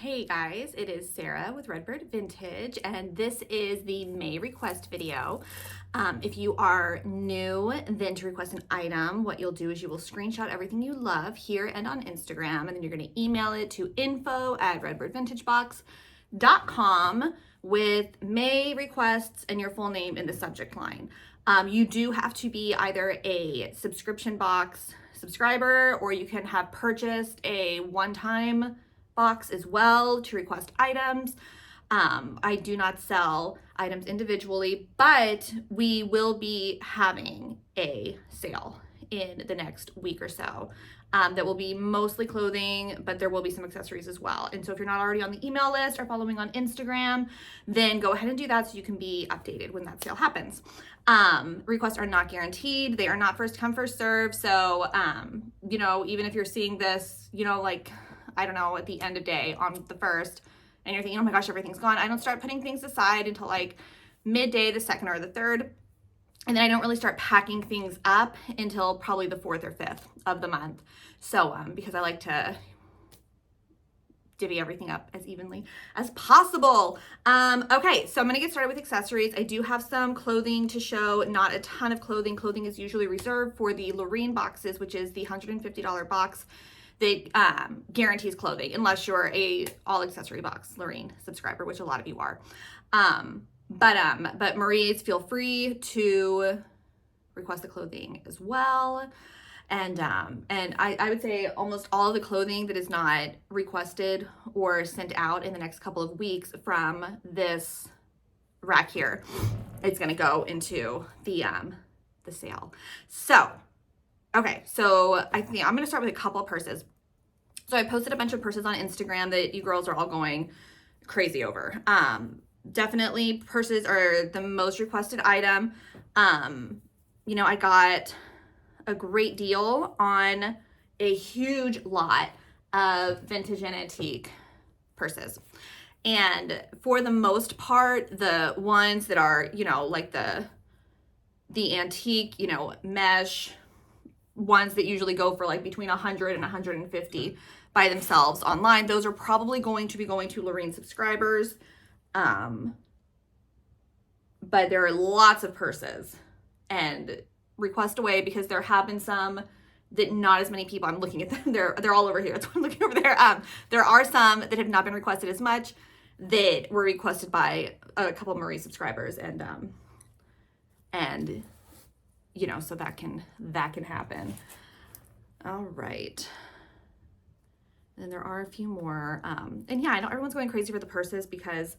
Hey guys, it is Sarah with Redbird Vintage, and this is the May request video. If you are new, then to request an item, what you'll do is you will screenshot everything you love here and on Instagram, and then you're going to email it to info@redbirdvintagebox.com with May requests and your full name in the subject line. You do have to be either a subscription box subscriber, or you can have purchased a one-time box as well to request items. I do not sell items individually, but we will be having a sale in the next week or so. That will be mostly clothing, but there will be some accessories as well. And so if you're not already on the email list or following on Instagram, then go ahead and do that so you can be updated when that sale happens. Requests are not guaranteed. They are not first come, first serve. So, even if you're seeing this, I don't know, at the end of day on the 1st, and you're thinking, oh my gosh, everything's gone. I don't start putting things aside until like midday, the 2nd or the 3rd. And then I don't really start packing things up until probably the 4th or 5th of the month. So, because I like to divvy everything up as evenly as possible. Okay, so I'm gonna get started with accessories. I do have some clothing to show, not a ton of clothing. Clothing is usually reserved for the Lorene boxes, which is the $150 box that guarantees clothing, unless you're a all accessory box Lorene subscriber, which a lot of you are. But Marie's, feel free to request the clothing as well. And I would say almost all of the clothing that is not requested or sent out in the next couple of weeks from this rack here, it's gonna go into the sale. So, okay, so I think I'm gonna start with a couple of purses. So I posted a bunch of purses on Instagram that you girls are all going crazy over. Definitely purses are the most requested item. I got a great deal on a huge lot of vintage and antique purses. And for the most part, the ones that are, like the antique, mesh ones that usually go for like between 100 and 150 by themselves online, those are probably going to be going to Lorene subscribers. But there are lots of purses, and request away, because there have been some that not as many people, I'm looking at them, they're all over here, that's why I'm looking over there. There are some that have not been requested as much that were requested by a couple of Marie subscribers, and so that can happen. All right. And there are a few more, and yeah, I know everyone's going crazy for the purses because,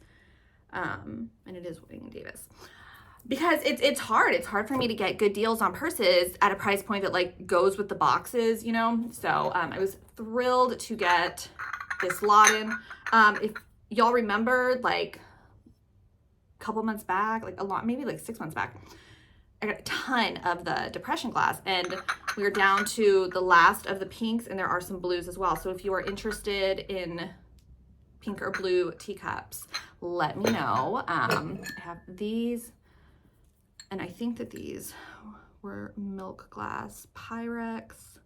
and it is Whiting and Davis, because it's hard for me to get good deals on purses at a price point that like goes with the boxes, so I was thrilled to get this lot in. If y'all remember, like a couple months back, maybe like 6 months back, I got a ton of the depression glass, and we're down to the last of the pinks, and there are some blues as well. So if you are interested in pink or blue teacups, let me know. I have these, and I think that these were milk glass Pyrex.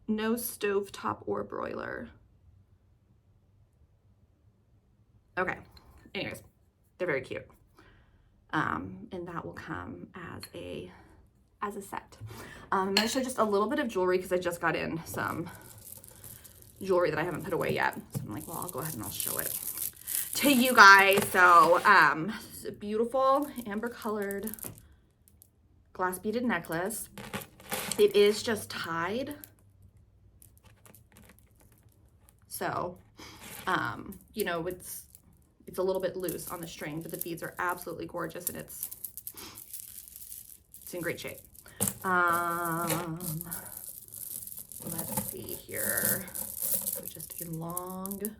No stovetop or broiler. Okay, anyways. They're very cute. And that will come as a set. I'm gonna show just a little bit of jewelry because I just got in some jewelry that I haven't put away yet. So I'm like, well, I'll go ahead and I'll show it to you guys. So this is a beautiful amber colored glass beaded necklace. It is just tied. So, it's a little bit loose on the string, but the beads are absolutely gorgeous, and it's in great shape. Let's see here. So just a long,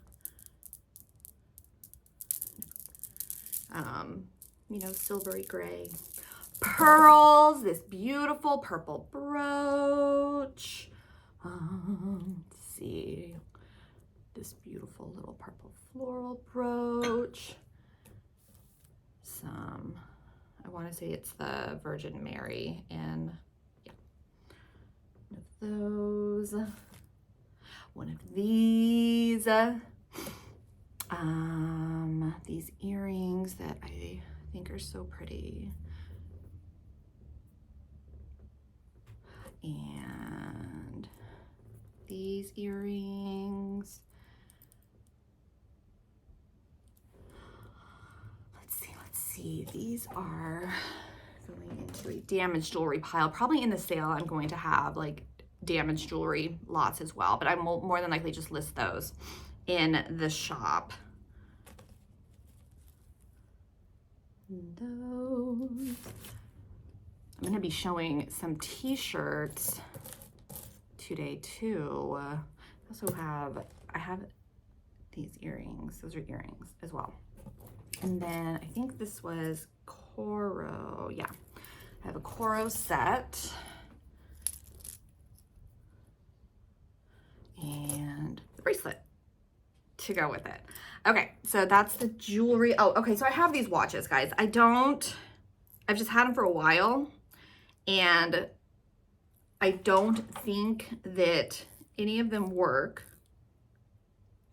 silvery gray pearls, this beautiful purple brooch. Let's see. This beautiful little purple floral brooch. I want to say it's the Virgin Mary, and yeah, one of those. one of these earrings that I think are so pretty. And these earrings. Let's see. These are going into a damaged jewelry pile. Probably in the sale, I'm going to have like damaged jewelry lots as well, but I will more than likely just list those in the shop. Those. I'm going to be showing some t-shirts today too. I have these earrings. Those are earrings as well. And then I think this was Coro. Yeah, I have a Coro set. And the bracelet to go with it. Okay, so that's the jewelry. Oh, okay, so I have these watches, guys. I've just had them for a while, and I don't think that any of them work.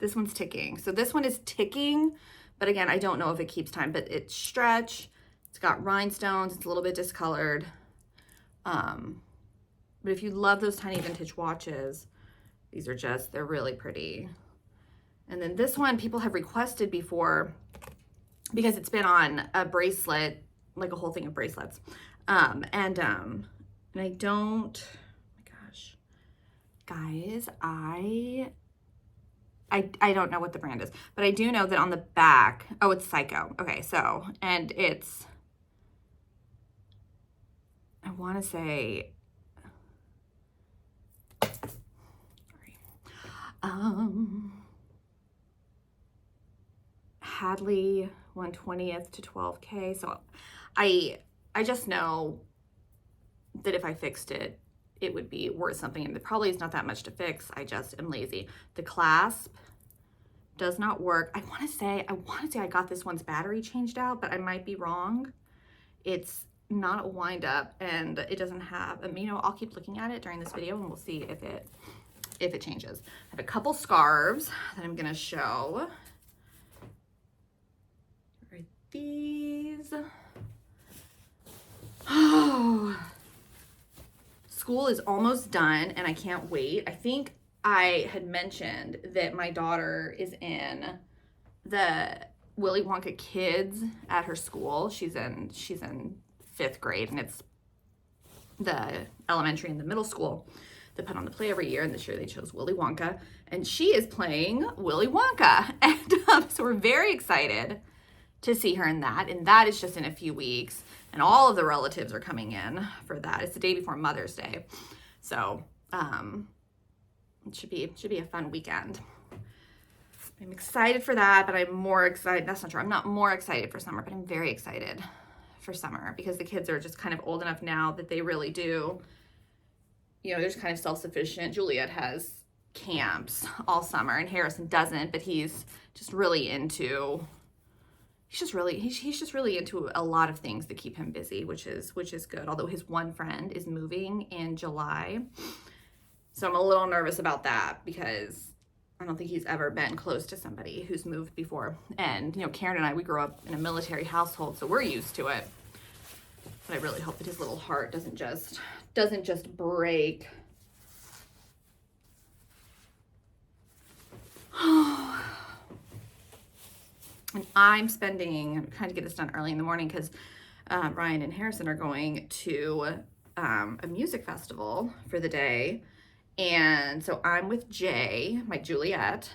This one's ticking. So this one is ticking, but again, I don't know if it keeps time, but it's stretch. It's got rhinestones. It's a little bit discolored. But if you love those tiny vintage watches, these are they're really pretty. And then this one people have requested before because it's been on a bracelet, like a whole thing of bracelets. And I don't, oh my gosh, guys, I don't know what the brand is, but I do know that on the back, oh, it's Psycho. Okay, so, and it's, I want to say, Hadley 1/20th to 12K. So I just know that if I fixed it, it would be worth something. And it probably is not that much to fix. I just am lazy. The clasp does not work. I want to say I got this one's battery changed out, but I might be wrong. It's not a wind up and it doesn't have, I'll keep looking at it during this video and we'll see if it changes. I have a couple scarves that I'm gonna show. Right, these. Oh, school is almost done and I can't wait. I think I had mentioned that my daughter is in the Willy Wonka Kids at her school. She's in 5th grade, and it's the elementary and the middle school that put on the play every year, and this year they chose Willy Wonka, and she is playing Willy Wonka. And so we're very excited to see her in that, and that is just in a few weeks, and all of the relatives are coming in for that. It's the day before Mother's Day, so it should be a fun weekend. I'm excited for that, but I'm more excited. That's not true. I'm not more excited for summer, but I'm very excited for summer because the kids are just kind of old enough now that they really do, they're just kind of self-sufficient. Juliet has camps all summer and Harrison doesn't, but he's just really into a lot of things that keep him busy, which is good. Although his one friend is moving in July. So I'm a little nervous about that because I don't think he's ever been close to somebody who's moved before. And, Karen and I, we grew up in a military household, so we're used to it. But I really hope that his little heart doesn't just break. And I'm trying to get this done early in the morning because Ryan and Harrison are going to a music festival for the day. And so I'm with Jay, my Juliet,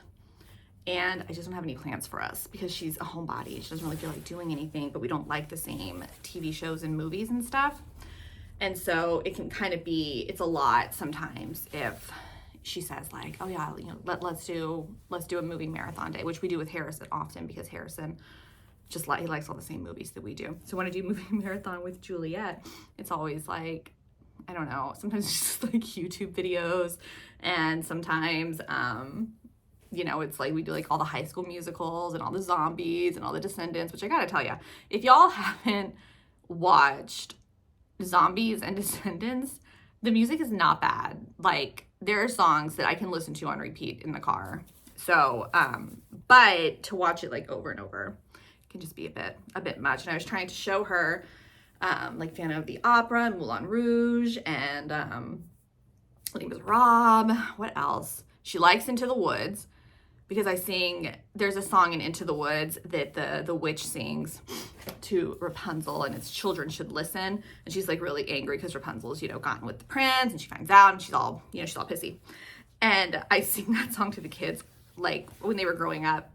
and I just don't have any plans for us because she's a homebody. She doesn't really feel like doing anything, but we don't like the same TV shows and movies and stuff. And so it can kind of it's a lot sometimes if she says like, oh yeah, let's do a movie marathon day, which we do with Harrison often because Harrison he likes all the same movies that we do. So when I do movie marathon with Juliet, it's always like, I don't know, sometimes it's just like YouTube videos, and sometimes, it's like we do like all the High School Musicals and all the Zombies and all the Descendants, which I gotta tell you, if y'all haven't watched Zombies and Descendants, the music is not bad. Like, there are songs that I can listen to on repeat in the car. So, but to watch it like over and over can just be a bit much. And I was trying to show her, like Phantom of the Opera and Moulin Rouge and, Les Miserables. What else? She likes Into the Woods because there's a song in Into the Woods that the witch sings to Rapunzel, and it's children should listen. And she's like really angry because Rapunzel's, gotten with the prince, and she finds out, and she's all pissy. And I sing that song to the kids, like when they were growing up.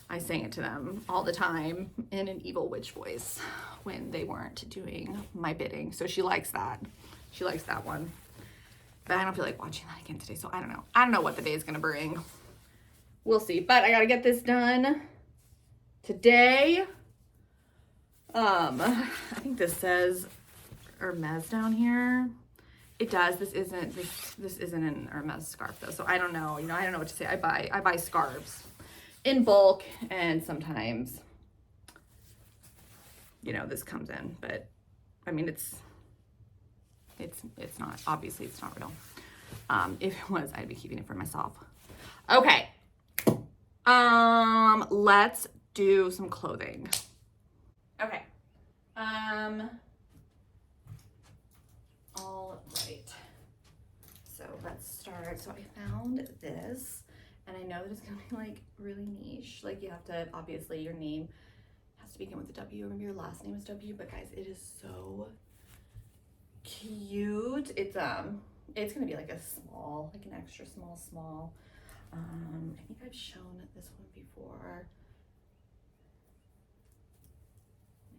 I sang it to them all the time in an evil witch voice when they weren't doing my bidding. So she likes that. She likes that one. But I don't feel like watching that again today, so I don't know. I don't know what the day is gonna bring. We'll see. But I gotta get this done today. I think this says Hermes down here. It does. This isn't an Hermes scarf though, so I don't know. I don't know what to say. I buy scarves in bulk, and sometimes, this comes in. But I mean, it's not, obviously it's not real. If it was, I'd be keeping it for myself. Okay. Let's do some clothing. Okay. All right. So let's start. So I found this, and I know that it's gonna be like really niche. Like you have to, obviously your name has to begin with a W. Remember your last name is W, but guys, it is so cute. It's gonna be like a small, like an extra small. I think I've shown this one before.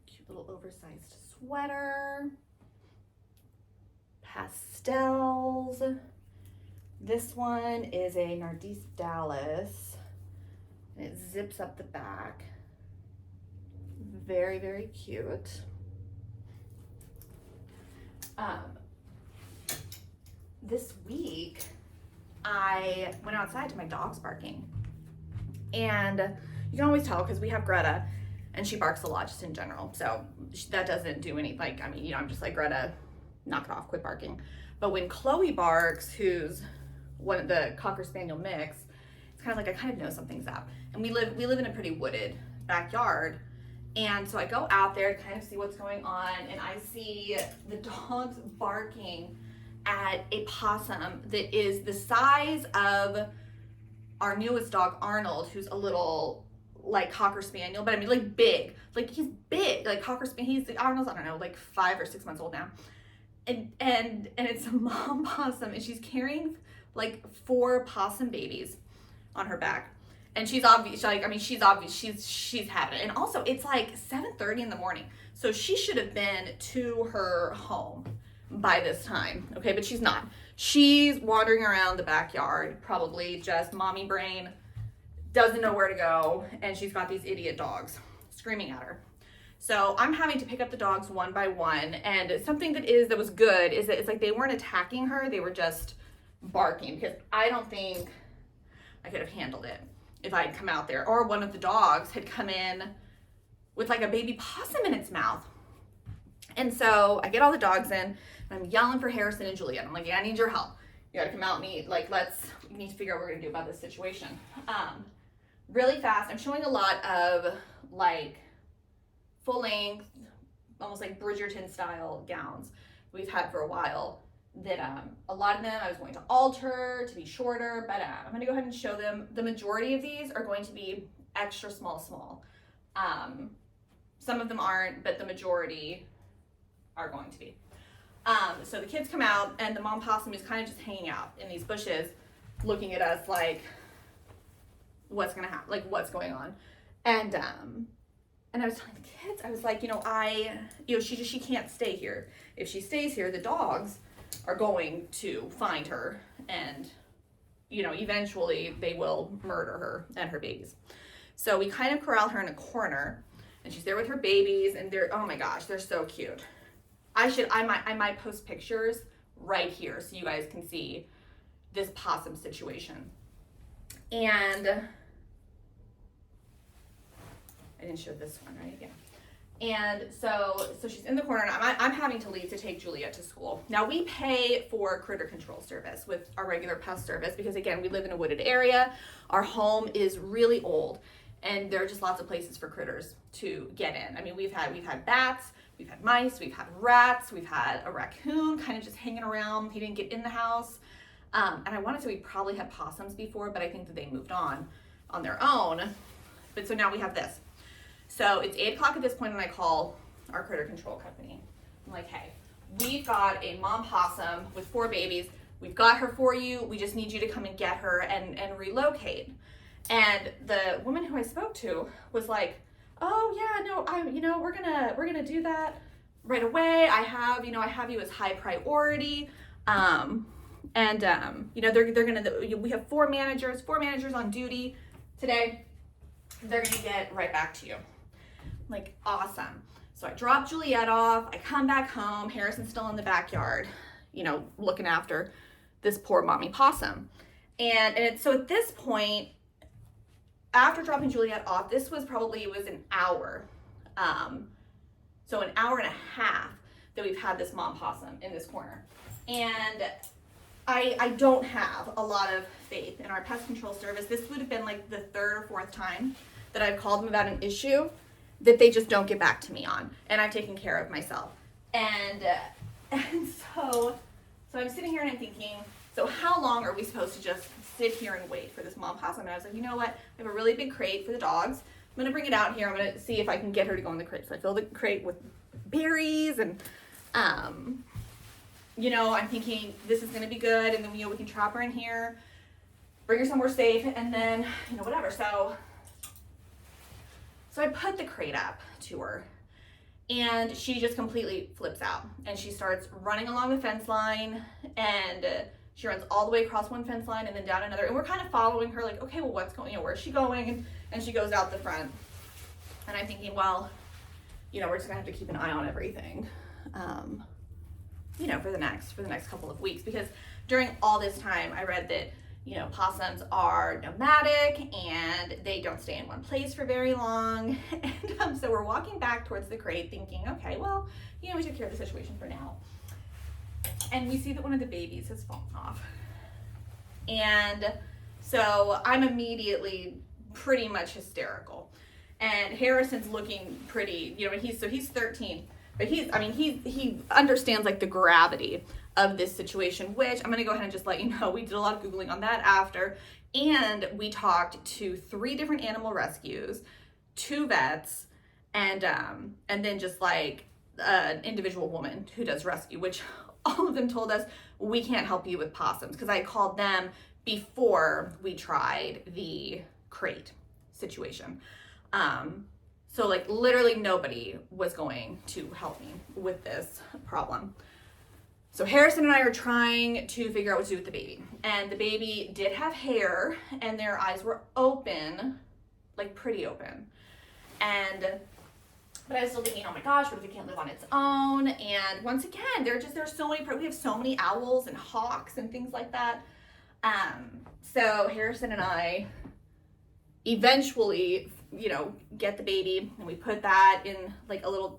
Cute little oversized sweater. Pastels. This one is a Nardis Dallas, and it zips up the back. Very, very cute. This week I went outside to my dog's barking, and you can always tell because we have Greta and she barks a lot just in general, so that doesn't do any, like, I mean, I'm just like, Greta, knock it off, quit barking. But when Chloe barks, who's one of the Cocker Spaniel mix, it's kind of like I kind of know something's up. And we live in a pretty wooded backyard, and so I go out there to kind of see what's going on, and I see the dogs barking at a possum that is the size of our newest dog, Arnold, who's a little like Cocker Spaniel, but I mean like big, like he's big, like Cocker Spaniel. Arnold's, I don't know, like 5 or 6 months old now. And it's a mom possum, and she's carrying like 4 possum babies on her back. And she's obvious, she's having it. And also it's like 7:30 in the morning. So she should have been to her home by this time. Okay, but she's not. She's wandering around the backyard, probably just mommy brain, doesn't know where to go, and she's got these idiot dogs screaming at her. So I'm having to pick up the dogs one by one, and something that was good is that it's like they weren't attacking her, they were just barking, because I don't think I could have handled it if I had come out there, or one of the dogs had come in with like a baby possum in its mouth. And so I get all the dogs in, and I'm yelling for Harrison and Juliet. I'm like, yeah, I need your help. You gotta come out and eat. Like, we need to figure out what we're gonna do about this situation. Really fast, I'm showing a lot of like full length, almost like Bridgerton style gowns we've had for a while that a lot of them I was going to alter to be shorter, but I'm gonna go ahead and show them. The majority of these are going to be extra small. Some of them aren't, but the majority are going to be. So the kids come out, and the mom possum is kind of just hanging out in these bushes looking at us like, what's gonna happen, like what's going on. And I was telling the kids, I was like, she can't stay here. If she stays here, the dogs are going to find her, and eventually they will murder her and her babies. So we kind of corral her in a corner, and she's there with her babies, and they're, oh my gosh, they're so cute. I might post pictures right here so you guys can see this possum situation. And I didn't show this one, right? Yeah. And so she's in the corner, and I'm having to leave to take Juliet to school. Now, we pay for critter control service with our regular pest service because, again, we live in a wooded area. Our home is really old, and there are just lots of places for critters to get in. I mean, we've had bats, we've had mice, we've had rats, we've had a raccoon kind of just hanging around. He didn't get in the house. And I want to say we probably had possums before, but I think that they moved on their own. But so now we have this. So it's 8 o'clock at this point, and I call our critter control company. I'm like, hey, we've got a mom possum with 4 babies. We've got her for you. We just need you to come and get her and relocate. And the woman who I spoke to was like, oh yeah, no, we're gonna do that right away. I have you as high priority. They're gonna, we have 4 managers on duty today. They're gonna get right back to you. Like, awesome. So I drop Juliet off, I come back home, Harrison's still in the backyard, looking after this poor mommy possum. So at this point, after dropping Juliet off, it was an hour. So an hour and a half that we've had this mom possum in this corner. And I don't have a lot of faith in our pest control service. This would have been like the 3rd or 4th time that I've called them about an issue that they just don't get back to me on, and I've taken care of myself. And so I'm sitting here and I'm thinking, so how long are we supposed to just sit here and wait for this mom possum? And I was like, you know what? I have a really big crate for the dogs. I'm gonna bring it out here. I'm gonna see if I can get her to go in the crate. So I fill the crate with berries, and I'm thinking this is gonna be good, and then we can trap her in here, bring her somewhere safe, and then whatever. So I put the crate up to her, and she just completely flips out, and she starts running along the fence line, and she runs all the way across one fence line and then down another, and we're kind of following her like, okay, well, what's going, where's she going? And she goes out the front, and I'm thinking, well, we're just gonna have to keep an eye on everything, for the next couple of weeks, because during all this time I read that possums are nomadic and they don't stay in one place for very long. And so we're walking back towards the crate thinking, okay, well, we took care of the situation for now. And we see that one of the babies has fallen off. And so I'm immediately pretty much hysterical. And Harrison's looking pretty, he's 13, but he understands like the gravity of this situation, which I'm gonna go ahead and just let you know, we did a lot of Googling on that after, and we talked to 3 different animal rescues, 2 vets, and then just like an individual woman who does rescue, which all of them told us, we can't help you with possums, because I called them before we tried the crate situation. So like literally nobody was going to help me with this problem. So Harrison and I are trying to figure out what to do with the baby. And the baby did have hair, and their eyes were open, like pretty open. But I was still thinking, oh my gosh, what if it can't live on its own? And once again, there's so many, we have so many owls and hawks and things like that. So Harrison and I eventually, get the baby, and we put that in like a little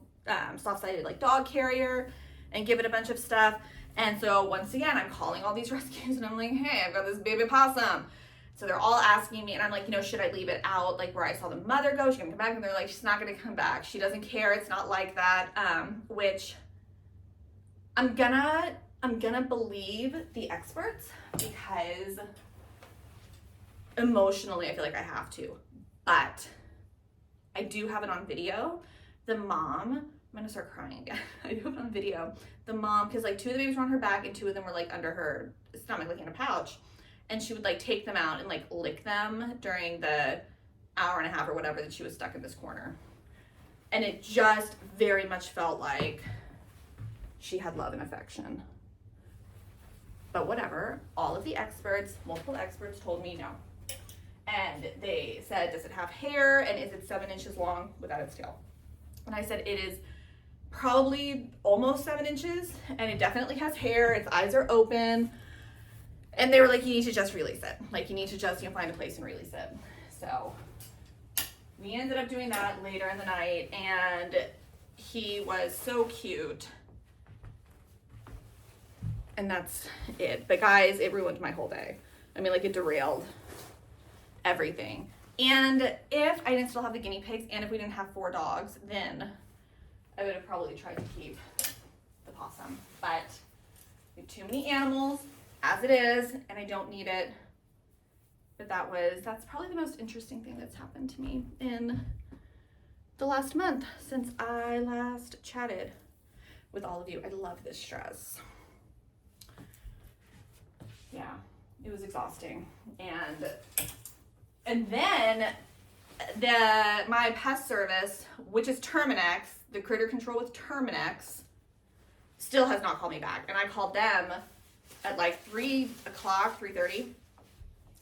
soft-sided like dog carrier, and give it a bunch of stuff. And so once again, I'm calling all these rescues, and I'm like, hey, I've got this baby possum. So they're all asking me, and I'm like, should I leave it out like where I saw the mother go? She's gonna come back. And they're like, she's not gonna come back. She doesn't care. It's not like that. Which I'm gonna believe the experts, because emotionally I feel like I have to. But I do have it on video. The mom, I'm gonna start crying again. I do have it on video. The mom, because like 2 of the babies were on her back and 2 of them were like under her stomach, like in a pouch. And she would like take them out and like lick them during the hour and a half or whatever that she was stuck in this corner. And it just very much felt like she had love and affection. But whatever, all of the experts, multiple experts told me no. And they said, does it have hair, and is it 7 inches long without its tail? And I said, it is probably almost 7 inches, and it definitely has hair. Its eyes are open. And they were like, you need to just release it. Like, you need to just find a place and release it. So we ended up doing that later in the night, and he was so cute. And that's it. But guys, it ruined my whole day. I mean, like, it derailed everything. And if I didn't still have the guinea pigs, and if we didn't have 4 dogs, then I would have probably tried to keep the possum. But we have too many animals as it is, and I don't need it. But that's probably the most interesting thing that's happened to me in the last month since I last chatted with all of you. I love this dress. Yeah, it was exhausting. And then my pest service, which is Terminex, the critter control with Terminex, still has not called me back. And I called them at like 3 o'clock, 3:30.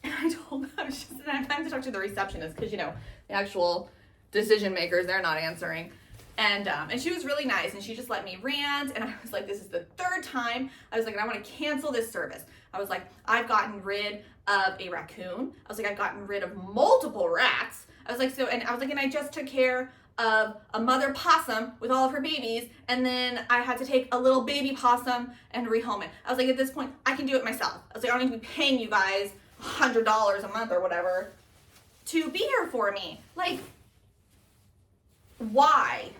And I told them, I have time to talk to the receptionist because, you know, the actual decision makers, they're not answering. And she was really nice, and she just let me rant. And I was like, this is the 3rd time. I was like, and I want to cancel this service. I was like, I've gotten rid of a raccoon. I was like, I've gotten rid of multiple rats. I was like, and I just took care of a mother possum with all of her babies, and then I had to take a little baby possum and rehome it. I was like, at this point, I can do it myself. I was like, I don't need to be paying you guys $100 a month or whatever to be here for me. Like, why?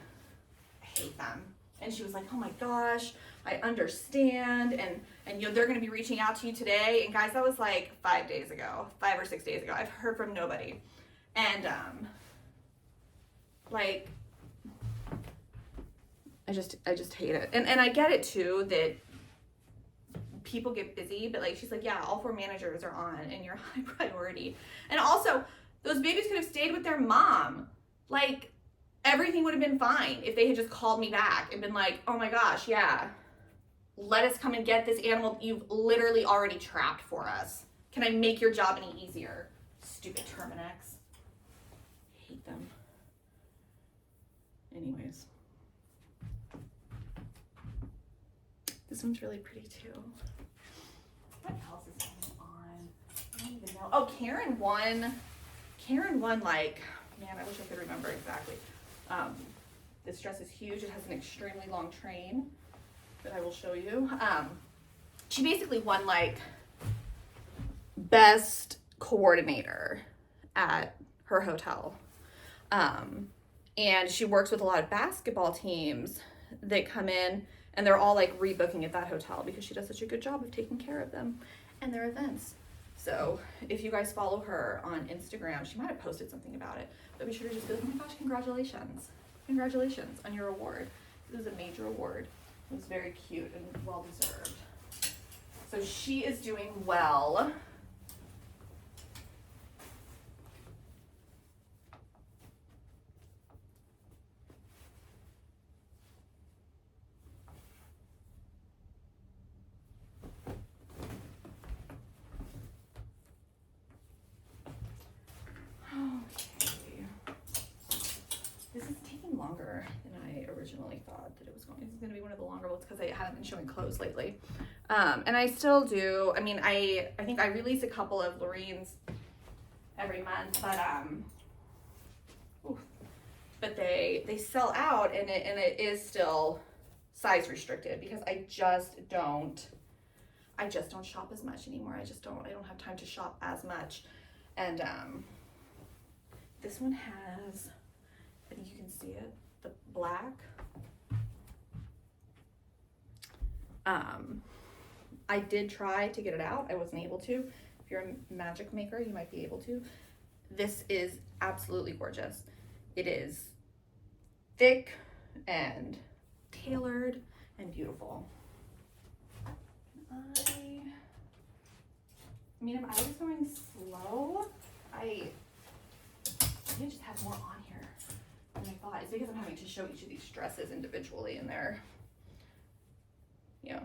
I hate them. And she was like, oh my gosh, I understand, and you know, they're going to be reaching out to you today. And guys, that was like 5 or 6 days ago. I've heard from nobody. And like, I just hate it. And I get it too that people get busy, but like, she's like, yeah, all 4 managers are on and you're high priority. And also, those babies could have stayed with their mom. Like, everything would have been fine if they had just called me back and been like, oh my gosh, yeah, let us come and get this animal you've literally already trapped for us. Can I make your job any easier? Stupid Terminex. Hate them. Anyways. This one's really pretty too. What else is going on? I don't even know. Oh, Karen won like, man, I wish I could remember exactly. This dress is huge. It has an extremely long train that I will show you. She basically won like best coordinator at her hotel. And she works with a lot of basketball teams that come in, and they're all like rebooking at that hotel because she does such a good job of taking care of them and their events. So if you guys follow her on Instagram, she might have posted something about it, but be sure to just be like, oh my gosh, congratulations. Congratulations on your award. This is a major award. It was very cute and well deserved. So she is doing well. This is taking longer than I originally thought that it was going. This is going to be one of the longer ones because I haven't been showing clothes lately. And I still do. I mean, I think I release a couple of Lorene's every month, but they sell out, and it is still size restricted because I just don't shop as much anymore. I don't have time to shop as much. And this one has, I think you can see it, the black. I did try to get it out. I wasn't able to. If you're a magic maker, you might be able to. This is absolutely gorgeous. It is thick and tailored and beautiful. I mean, I was going slow. I need to just have more on here than I thought. It's because I'm having to show each of these dresses individually, and they're, you know,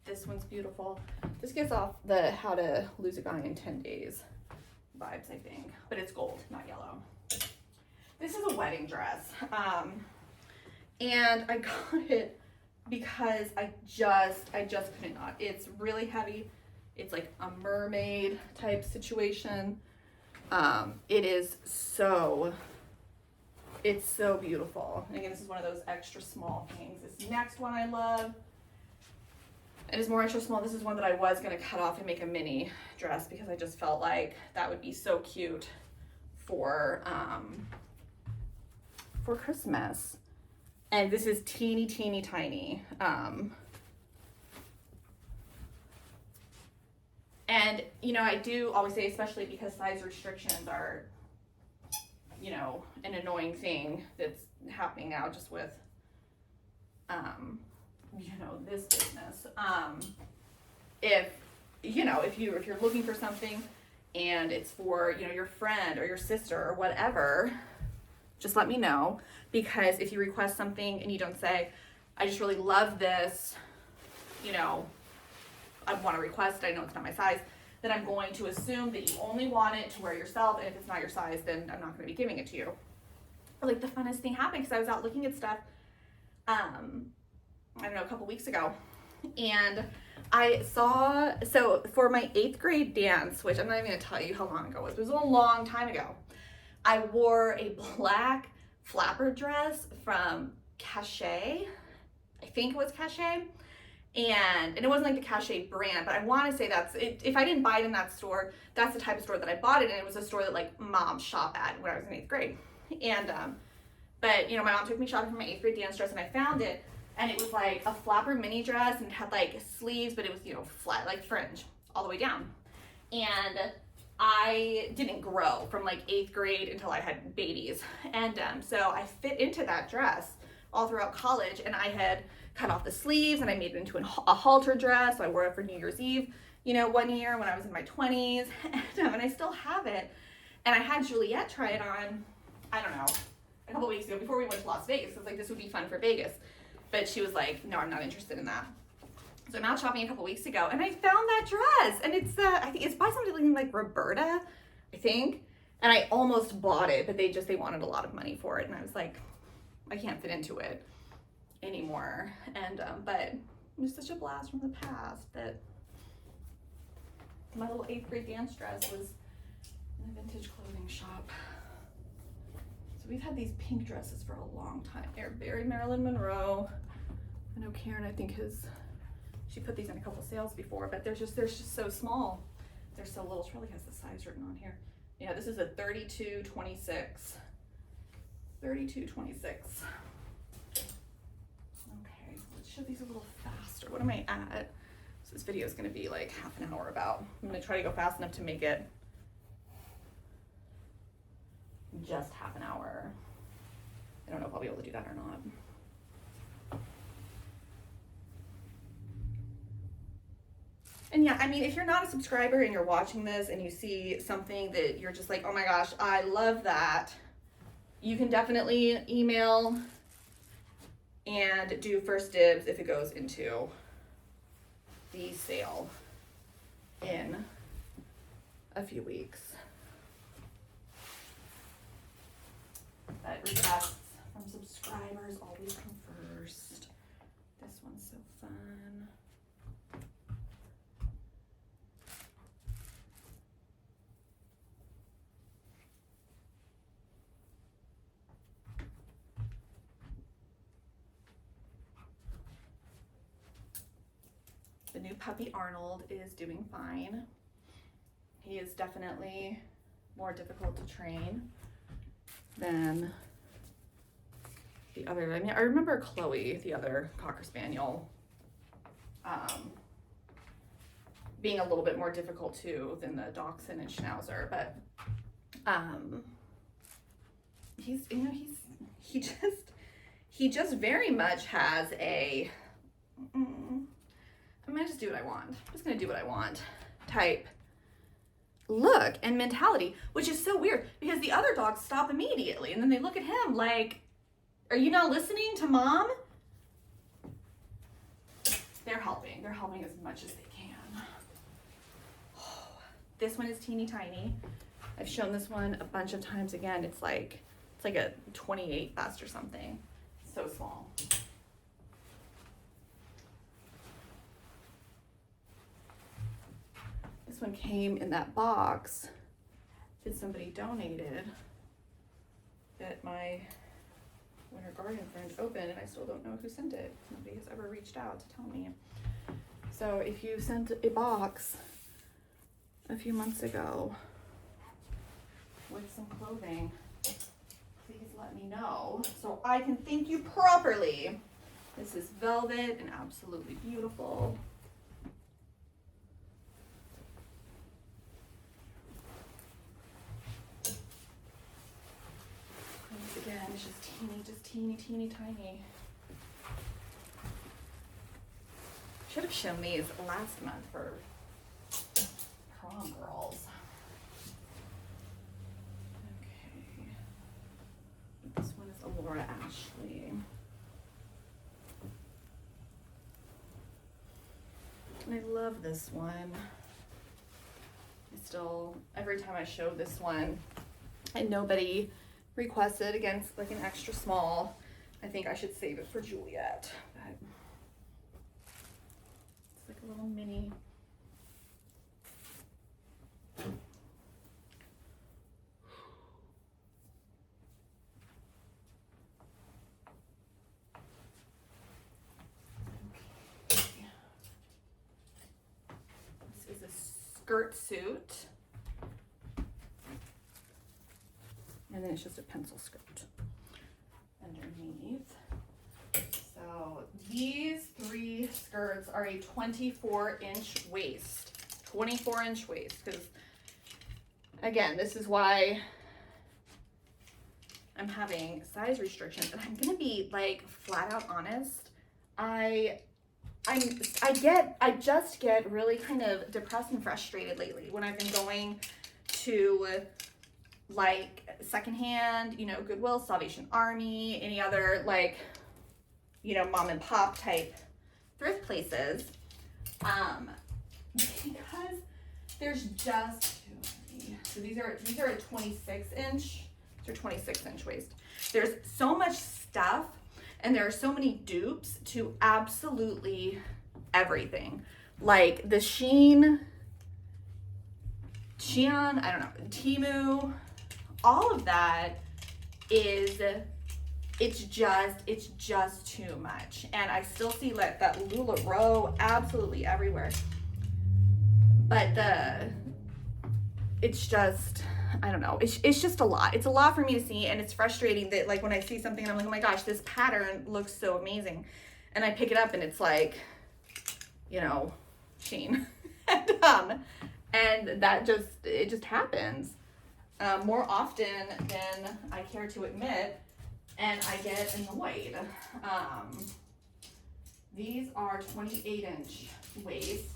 this one's beautiful. This gives off the how to lose a guy in 10 days vibes, I think, but it's gold, not yellow. This is a wedding dress, and I got it because I just couldn't not. It's really heavy. It's like a mermaid type situation. It is so It's so beautiful. And again, this is one of those extra small things. This next one I love. It is more extra small. This is one that I was gonna cut off and make a mini dress because I just felt like that would be so cute for Christmas. And this is teeny, teeny, tiny. And, you know, I do always say, especially because size restrictions are, you know, an annoying thing that's happening now just with, you know, this business. If, you know, if you're looking for something and it's for, you know, your friend or your sister or whatever, just let me know. Because if you request something and you don't say, I just really love this, you know, I want to request it, I know it's not my size, then I'm going to assume that you only want it to wear yourself, and if it's not your size, then I'm not going to be giving it to you. But like the funnest thing happened because I was out looking at stuff, I don't know, a couple weeks ago, and I saw, so for my 8th grade dance, which I'm not even going to tell you how long ago it was a long time ago, I wore a black flapper dress from Cachet, I think it was Cachet. And it wasn't like the Cachet brand, but I want to say that's it. If I didn't buy it in that store, that's the type of store that I bought it in. It was a store that like moms shop at when I was in 8th grade. And but you know, my mom took me shopping for my 8th grade dance dress, and I found it, and it was like a flapper mini dress, and it had like sleeves, but it was, you know, flat, like fringe all the way down. And I didn't grow from like 8th grade until I had babies, and so I fit into that dress all throughout college, and I had cut off the sleeves and I made it into a halter dress. So I wore it for New Year's Eve, you know, one year when I was in my 20s, and I still have it. And I had Juliet try it on, I don't know, a couple weeks ago before we went to Las Vegas. I was like, this would be fun for Vegas. But she was like, no, I'm not interested in that. So I'm out shopping a couple weeks ago, and I found that dress, and it's I think it's by somebody like Roberta, I think. And I almost bought it, but they wanted a lot of money for it, and I was like, I can't fit into it anymore. And but it was such a blast from the past that my little 8th grade dance dress was in a vintage clothing shop. So we've had these pink dresses for a long time. They're very Marilyn Monroe. I know Karen, I think she put these in a couple sales before, but they're just so small. They're so little. She probably has the size written on here. Yeah, this is a 32-26. 32-26. Let's show these a little faster. What am I at? So this video is going to be like half an hour about. I'm going to try to go fast enough to make it just half an hour. I don't know if I'll be able to do that or not. And yeah, I mean, if you're not a subscriber and you're watching this and you see something that you're just like, oh my gosh, I love that, you can definitely email and do first dibs if it goes into the sale in a few weeks. But requests from subscribers always come first. This one's so fun. The new puppy Arnold is doing fine. He is definitely more difficult to train than the other. I mean, I remember Chloe, the other Cocker Spaniel, being a little bit more difficult too than the Dachshund and Schnauzer, but he's, you know, he just very much has a I'm gonna just do what I want. I'm just gonna do what I want type look and mentality, which is so weird because the other dogs stop immediately and then they look at him like, are you not listening to mom? They're helping as much as they can. Oh, this one is teeny tiny. I've shown this one a bunch of times. Again, it's like a 28 bust or something. So small. This one came in that box that somebody donated that my Winter Garden Friend open, and I still don't know who sent it. Nobody has ever reached out to tell me. So if you sent a box a few months ago with some clothing, please let me know so I can thank you properly. This is velvet and absolutely beautiful. Once again, it's just teeny tiny. Should have shown these last month for prom girls. Okay. This one is a Laura Ashley. And I love this one. I still, every time I show this one, and nobody requested against like an extra small, I think I should save it for Juliet. But it's like a little mini. This is a skirt suit. And then it's just a pencil skirt underneath. So these 3 skirts are a 24-inch waist. 24-inch waist, because again, this is why I'm having size restrictions. And I'm gonna be like flat out honest. I just get really kind of depressed and frustrated lately when I've been going to like secondhand, you know, Goodwill, Salvation Army, any other like, you know, mom and pop type thrift places, because there's just, so these are a 26-inch, they're 26-inch waist. There's so much stuff, and there are so many dupes to absolutely everything, like the Shein, I don't know, Temu, all of that is, it's just too much. And I still see like that LuLaRoe absolutely everywhere. But it's just, I don't know, it's just a lot. It's a lot for me to see, and it's frustrating that like when I see something and I'm like, oh my gosh, this pattern looks so amazing. And I pick it up and it's like, you know, Shein. And that it just happens. More often than I care to admit, and I get annoyed. These are 28-inch waist,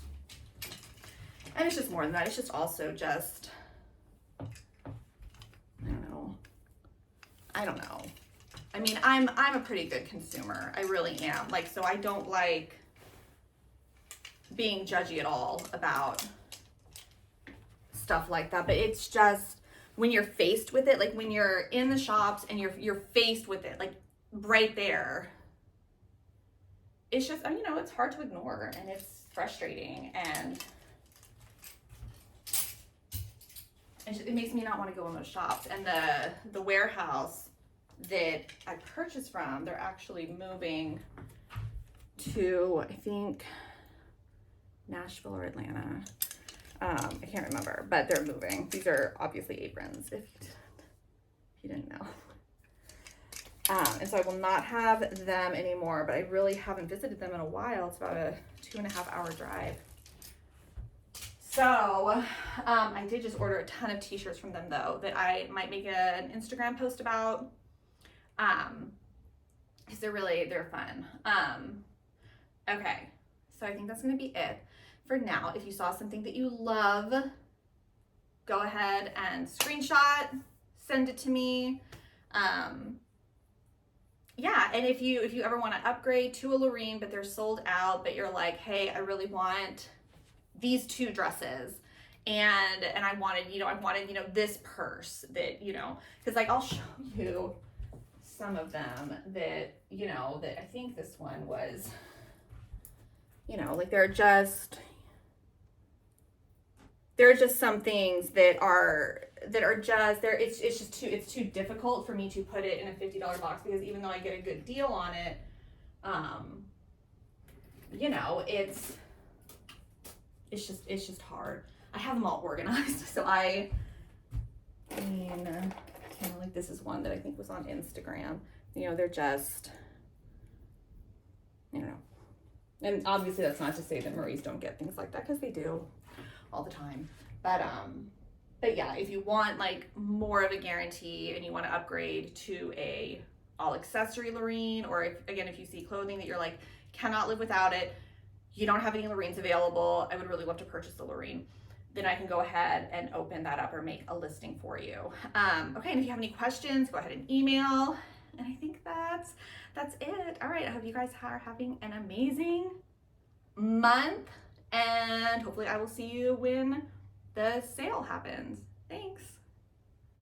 and it's just more than that. It's just also just, I don't know. I mean, I'm a pretty good consumer. I really am. Like, so I don't like being judgy at all about stuff like that, but it's just, when you're faced with it, like when you're in the shops and you're faced with it, like right there, it's just, you know, it's hard to ignore, and it's frustrating, and it makes me not want to go in those shops. And the warehouse that I purchased from, they're actually moving to, I think, Nashville or Atlanta. I can't remember, but they're moving. These are obviously aprons, if you didn't know. And so I will not have them anymore, but I really haven't visited them in a while. It's about a 2.5-hour drive. So I did just order a ton of t-shirts from them though, that I might make an Instagram post about, because they're fun. Okay, so I think that's gonna be it for now. If you saw something that you love, go ahead and screenshot, send it to me. Yeah, and if you ever want to upgrade to a Loreen, but they're sold out, but you're like, hey, I really want these 2 dresses, and I wanted, you know, this purse that, you know, because like I'll show you some of them that, you know, that I think this one was, you know, like there are just some things that that are just there. It's just too difficult for me to put it in a $50 box, because even though I get a good deal on it, you know, it's just hard. I have them all organized, so I mean, kind of like this is one that I think was on Instagram. You know, they're just, you know, and obviously that's not to say that Maries don't get things like that, because they do all the time. But yeah, if you want like more of a guarantee and you want to upgrade to a all accessory Loreen, or if you see clothing that you're like, cannot live without it, you don't have any Loreens available, I would really love to purchase the Loreen, then I can go ahead and open that up or make a listing for you. Okay, and if you have any questions, go ahead and email. And I think that's it. All right, I hope you guys are having an amazing month, and hopefully I will see you when the sale happens. Thanks.